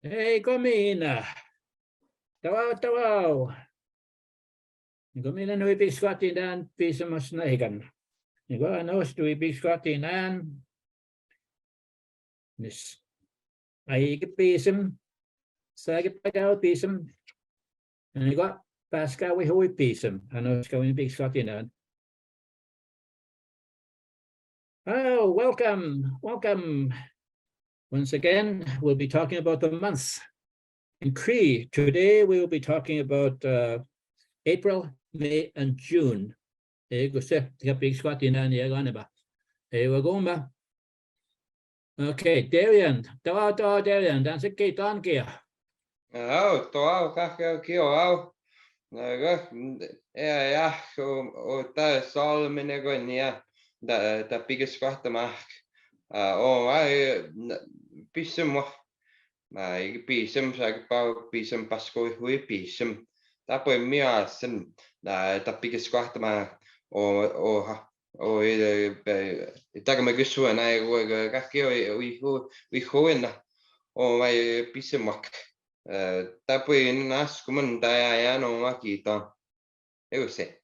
Hey, Gomina. Tawaw. Gomina no ibig Scotland pîsimas na higan. Nigo anos to ibig Scotland nis athîkipîsim sagipîsim. Nigo pîsimwak anos going ibig Scotland. Oh, welcome. Once again, we'll be talking about the months in Cree. Today we will be talking about April, May, and June. We're going back. Okay, Darian. Darian. That's a key on here. Oh, toa kaka kio naga ja o ta Solomon ego nia da biggest kwata mak o ai pîsimwak mai pîsim sa pau pîsim pasko hui pîsim ta po mia sen da biggest kwata mak o ta ma gisu na ego ka kio wi hoena o mai pîsimwak Tapi nas kuman daya no makita. It was it.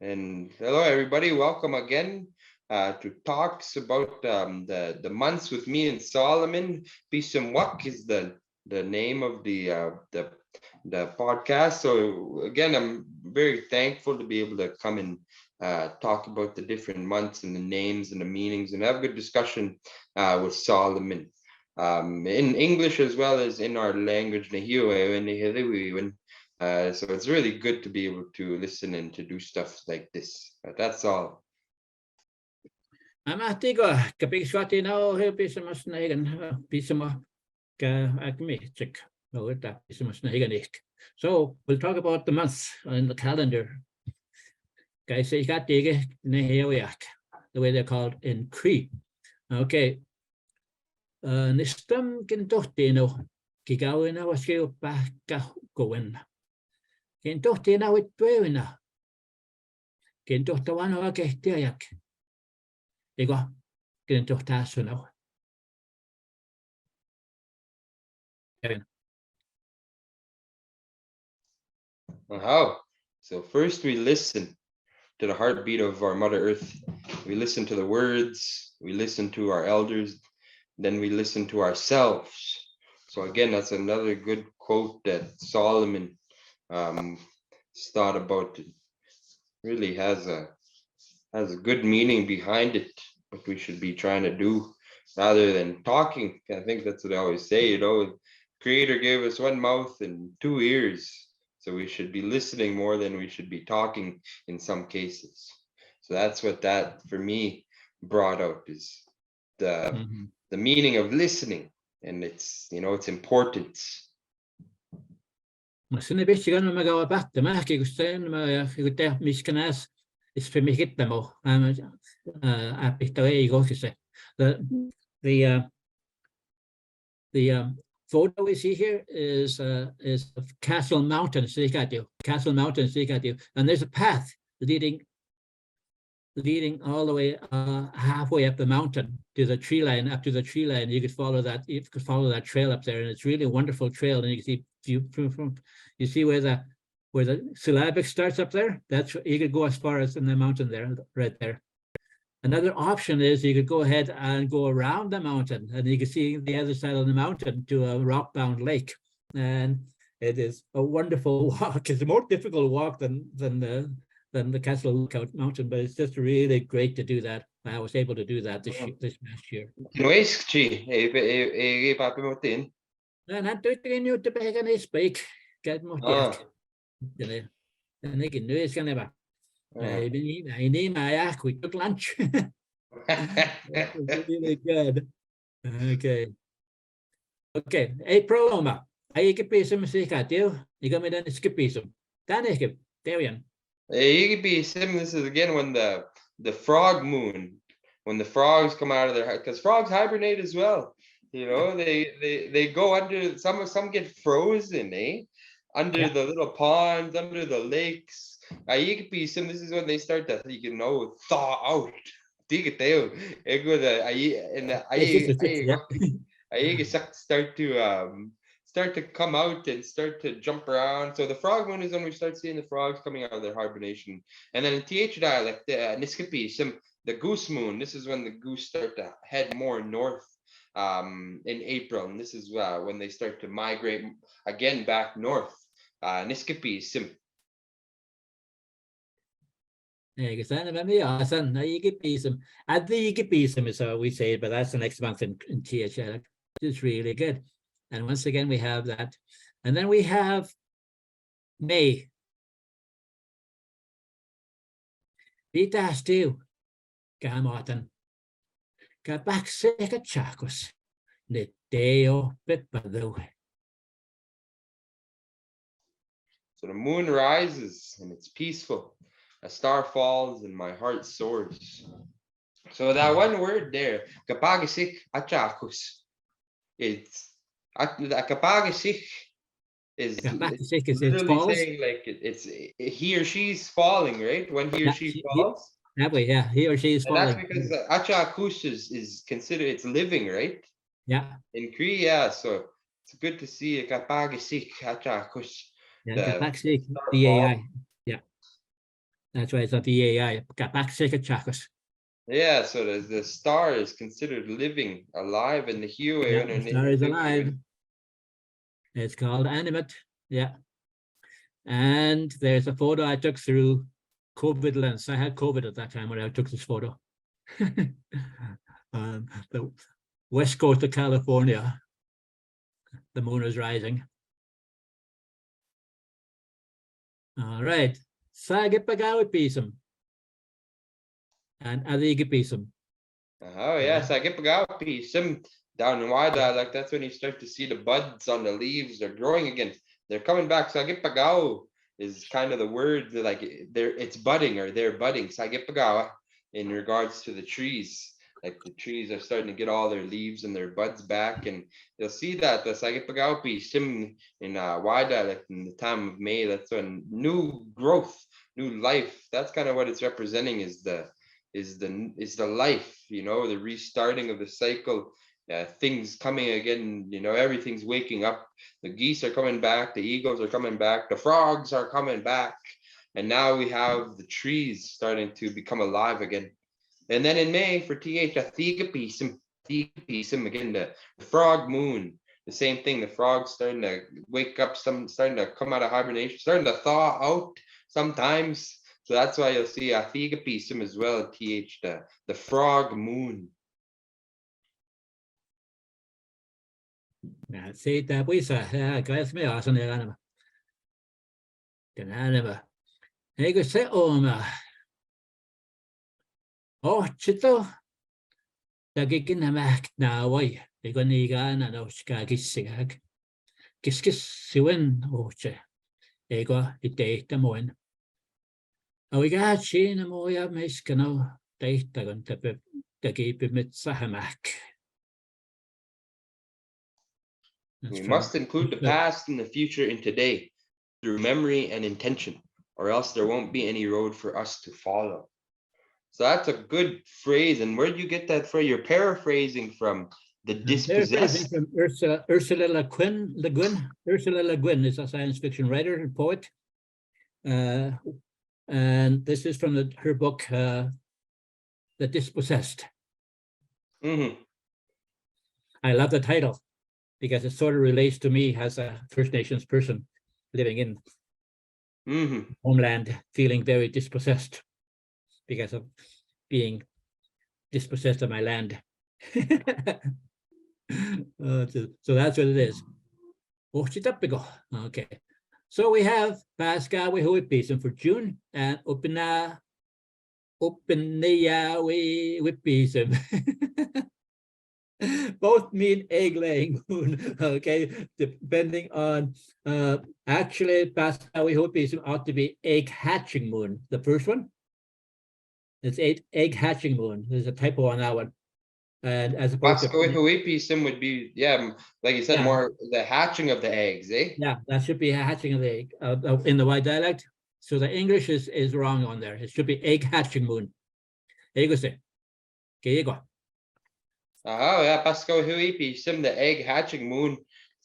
And hello everybody, welcome again to talks about the months with me and Solomon. Pîsimwak is the name of the podcast. So again, I'm very thankful to be able to come and talk about the different months and the names and the meanings and have a good discussion with Solomon. In English as well as in our language, so it's really good to be able to listen and to do stuff like this. But that's all. I'm at the kapig Scotty now. Here pîsimas na higan pîsimwak agmichik. Oh, that pîsimas na higan. So we'll talk about the months on the calendar. Guys, say got the way they're called in Cree. Okay. Nistam kintohtino kigawina waskeo pa kahgowen. Kintohtina with twewina. Kintohtawana wakehtiayak. Ego, kintohtasuno. How? So first we listen to the heartbeat of our Mother Earth. We listen to the words, we listen to our elders, then we listen to ourselves. So again, that's another good quote that Solomon thought about. It really has a good meaning behind it, what we should be trying to do rather than talking. I think that's what I always say, Creator gave us one mouth and two ears. So we should be listening more than we should be talking in some cases. So that's what that for me brought out is the meaning of listening and its importance. Mas ne bitch gan magawa batte ma kigusten ma kigute miskenas is for me get them all. The photo we see here is of Castle Mountain, Castle Mountain, and there's a path leading all the way halfway up the mountain to the tree line. Up to the tree line, you could follow that. You could follow that trail up there, and it's really a wonderful trail. And you can see you see where the syllabic starts up there. That's you could go as far as in the mountain there, right there. Another option is you could go ahead and go around the mountain, and you can see the other side of the mountain to a rock-bound lake. And it is a wonderful walk. It's a more difficult walk than the Castle Lookout Mountain, but it's just really great to do that. I was able to do that this past year. And I'm doing you to beg and speak. Get more and they can do it's gonna be. I need my act. We took lunch. Really good. Okay. April Oma. Athîkipîsim sikatio. You got me then niskipîsim. Darian. Athîkipîsim, this is again when the frog moon, when the frogs come out of their house, because frogs hibernate as well. They go under some get frozen, under the little ponds, under the lakes. Athîkipîsim, this is when they start to thaw out. Start to start to come out and start to jump around. So the frog moon is when we start seeing the frogs coming out of their hibernation. And then in TH dialect, the niskipîsim, the goose moon, this is when the goose start to head more north in April. And this is when they start to migrate again back north. Niskipîsim. Athîkipîsim. Athîkipîsim is how we say it, but that's the next month in TH dialect. It's really good. And once again, we have that. And then we have May. Vita stew. Gamatan. Gabakseka chakos. Nideo pipadu. So the moon rises and it's peaceful. A star falls and my heart soars. So that one word there, kapagisik achakus, it's kapagisik is literally saying like it's he or she's falling, right? When he or she falls. That way, yeah, he or she is falling. That's because achakus is considered it's living, right? Yeah. In Cree, yeah. So it's good to see a kapagisik achakus. Yeah, kapagisik DAI. Yeah. That's right, it's not DAI. Kapagisik achakus. Yeah, so the star is considered living, alive in the hue. Yeah, the star is alive. It's called animate. Yeah. And there's a photo I took through COVID lens. I had COVID at that time when I took this photo. The west coast of California, the moon is rising. All right. Niskipîsim and athîkipîsim. Oh yes, athîkipîsim down in Y dialect. That's when you start to see the buds on the leaves. They're growing again. They're coming back. So athîkipîsim is kind of the word that like it's budding or they're budding. So athîkipîsim in regards to the trees. Like the trees are starting to get all their leaves and their buds back, and you'll see that the athîkipîsim in Y dialect in the time of May. That's when new growth, new life. That's kind of what it's representing is the life, you know, the restarting of the cycle, things coming again, you know, everything's waking up. The geese are coming back, the eagles are coming back, the frogs are coming back, and now we have the trees starting to become alive again. And then in May for TH, athîkipîsim again, the frog moon, the same thing. The frogs starting to wake up, some starting to come out of hibernation, starting to thaw out sometimes. So that's why you'll see athîkipîsim as well, TH, the frog moon. See that we say, guys, me awesome. The anima. Hey, go say, oh, chito. The gigging a mac now, why? They go nigan and oskagissig. Kiss siwin, oche. They go, it date the moon. Oh, we got chin and moya miskano, date the gun to keep him at Sahamak. We must include the past and the future in today through memory and intention, or else there won't be any road for us to follow. So that's a good phrase. And where do you get that from? You're paraphrasing from the dispossessed. From Ursula Le Guin. Ursula Le Guin is a science fiction writer and poet. And this is from her book, The Dispossessed. Mm-hmm. I love the title because it sort of relates to me as a First Nations person living in homeland, feeling very dispossessed because of being dispossessed of my land. So that's what it is. Okay. So we have pîsimwak for June and opiniyâwîwipîsim. Both mean egg-laying moon, okay, depending on, actually, pîsimwak ought to be egg-hatching moon. The first one, it's egg-hatching moon. There's a typo on that one. And as opposed to pîsimwak would be, yeah, like you said, more the hatching of the eggs, eh? Yeah, that should be a hatching of the egg in the Y dialect. So the English is wrong on there. It should be egg-hatching moon. There you go, say. Okay, you go. Oh, yeah, pîsimwak, the egg hatching moon.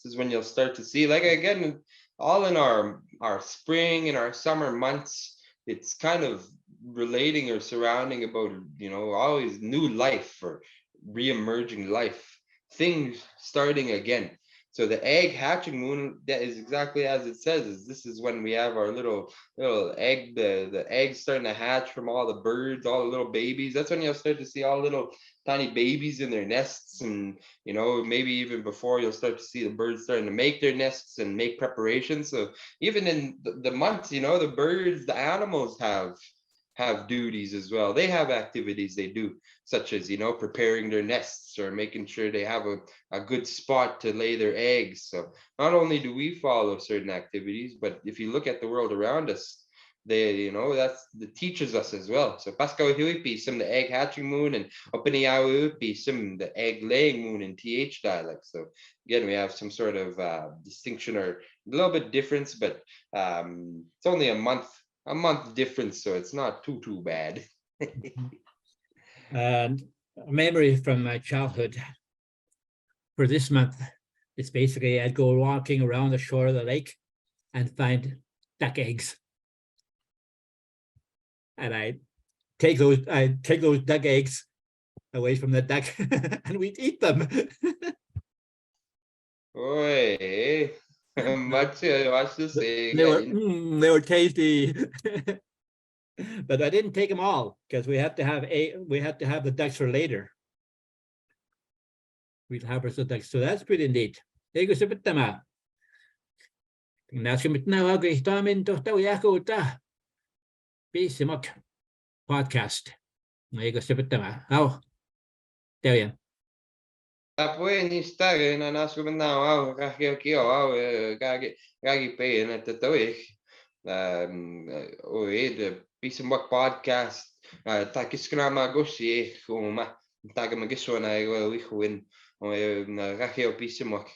This is when you'll start to see, like, again, all in our spring and our summer months, it's kind of relating or surrounding about, you know, always new life or re-emerging life, things starting again. So the egg hatching moon, that is exactly as it says, is this is when we have our little egg, the eggs starting to hatch from all the birds, all the little babies. That's when you'll start to see all little tiny babies in their nests, and you know, maybe even before, you'll start to see the birds starting to make their nests and make preparations. So even in the months, you know, the birds, the animals have duties as well. They have activities they do, such as, you know, preparing their nests or making sure they have a good spot to lay their eggs. So not only do we follow certain activities, but if you look at the world around us, they, you know, that teaches us as well. So pîsimwak, the egg hatching moon, and opiniyâwîwipîsim, the egg laying moon in TH dialects. So again, we have some sort of distinction or a little bit difference, but it's only a month difference, so it's not too bad. And a memory from my childhood for this month, it's basically I'd go walking around the shore of the lake and find duck eggs, and I'd take those duck eggs away from the duck and we'd eat them. Oi, much to say. They were tasty. But I didn't take them all because we have to have the ducks for later. We'll harvest the ducks, so that's pretty neat. Eikö se tämä? Näskö mit nää oikeastaan tohta Agecoutay pîsimwak podcast. Eikö se tämä? Au, Darian. Poi niistä na naskumen na au kahkio au kagi pe na tatoe. The pîsimwak podcast. Takiskrama gosi kuma. Tagamagiswana win pîsimwak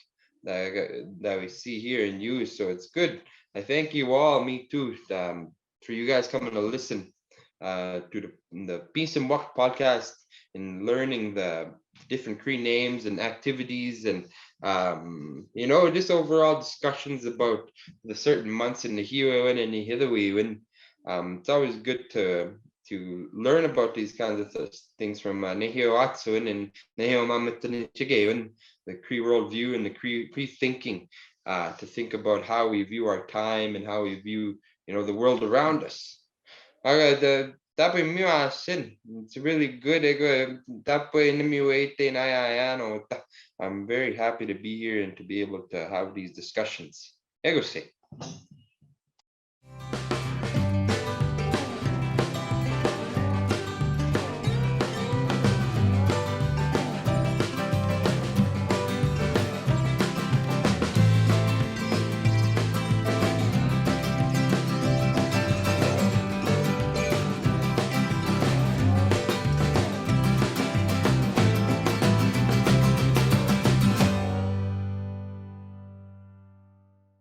that we see here and use. So it's good. I thank you all, me too, for you guys coming to listen to the pîsimwak podcast and learning the different Cree names and activities, and you know, just overall discussions about the certain months in the Hiwawin and the Hidawiwin. It's always good to learn about these kinds of things from Nehiawatsuin and Nehiawamamatanicigewin, the Cree worldview and the Cree thinking, to think about how we view our time and how we view, you know, the world around us. It's really good. I'm very happy to be here and to be able to have these discussions.